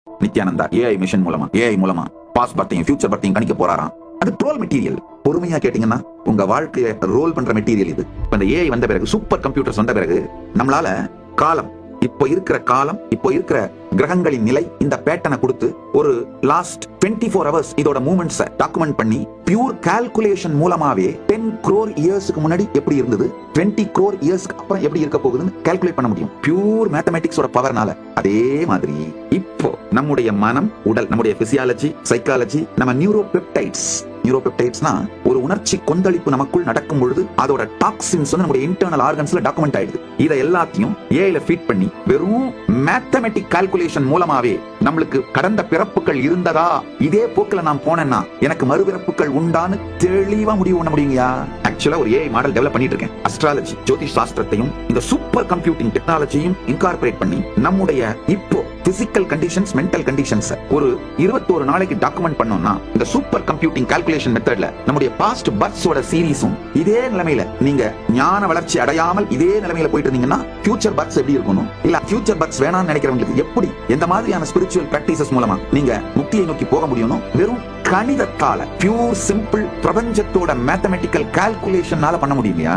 Nithyananda AI mission மூலமா AI மூலமா past பர்த்தையும் future பர்த்தையும் கணிக்க போறாராம். அது ட்ரோல் மெட்டீரியல். பொறுமையா கேட்டீங்கன்னா உங்க வாழ்க்கையை ரோல் பண்ற மெட்டீரியல் இது. இப்ப இந்த ஏஐ வந்த பிறகு, சூப்பர் கம்ப்யூட்டர்ஸ் வந்த பிறகு நம்மளால காலம், இப்போ இருக்கிற காலம், இப்போ இருக்கிற கிரகங்களின் நிலை, இந்த பேட்டர்னை கொடுத்து ஒரு லாஸ்ட் 24 hours இதோட மூவ்மெண்ட்ஸ் டாக்குமெண்ட் பண்ணி பியூர் கால்குலேஷன் மூலமாவே 10 crore இயர்ஸ்க்கு முன்னாடி எப்படி இருந்தது, 20 crore இயர்ஸ்க்கு அப்புறம் எப்படி இருக்க போகுதுன்னு கால்குலேட் பண்ண முடியும். பியூர் மேத்தமேட்டிக்ஸோட பவர்னால. அதே மாதிரி இப்போ நம்முடைய மனம், உடல், நம்முடைய பிசியாலஜி, சைக்காலஜி, நம்ம நியூரோபெப்டைட்ஸ்னா ஒரு உணர்ச்சி கொந்தளிப்பு நமக்குள் நடக்கும் பொழுது அதோட டாக்ஸின்ஸ் வந்து நம்முடைய இன்டர்னல் ஆர்கன்ஸ்ல டாக்குமெண்ட் ஆயிடுது. இதை எல்லாத்தையும் ஏஐல ஃபீட் பண்ணி வெறும் மேத்தமேட்டிக் கால்குலேஷன் மூலமாவே நம்மளுக்கு கடந்த பிறப்புகள் இருந்ததா, இதே போக்குல நான் போனேன்னா எனக்கு மறுபிறப்புகள் உண்டான்னு தெளிவா முடிவு பண்ண முடியுங்கயா. ஆக்சுவலா ஒரு ஏஐ மாடல் டெவலப் பண்ணிட்டு இருக்கேன். அஸ்ட்ராலஜி, ஜோதிஷ் சாஸ்திரத்தையும் இந்த சூப்பர் கம்ப்யூட்டிங் டெக்னாலஜியும் இன்கார்பரேட் பண்ணி நம்முடைய இப்போ பிசிக்கல் கண்டிஷன்ஸ், மென்டல் கண்டிஷன்ஸ் ஒரு 21 நாளைக்கு டாக்குமெண்ட் பண்ணோம்னா இந்த சூப்பர் கம்ப்யூட்டிங் கால்குலேஷன் மெத்தட்ல நம்முடைய பாஸ்ட் பர்த்ஸோட சீரிஸும் இதே நிலைமையில, நீங்க ஞான வளர்ச்சி அடையாமல் இதே நிலைமையில போயிட்டு இருந்தீங்கன்னா ஃபியூச்சர் பர்த்ஸ் எப்படி இருக்கணும், இல்ல ஃபியூச்சர் பர்த்ஸ் வேணாம்னு நினைக்கிறவங்களுக்கு எப்படி, எந்த மாதிரியான ஸ்பிரிச்சுவல் பிராக்டிசஸ் மூலமா நீங்க முக்தியை நோக்கி போக முடியும், வெறும் கணிதத்தால, பியூர் சிம்பிள் பிரபஞ்சத்தோட மேத்தமெட்டிக்கல் கால்குலேஷனால பண்ண முடியுமையா.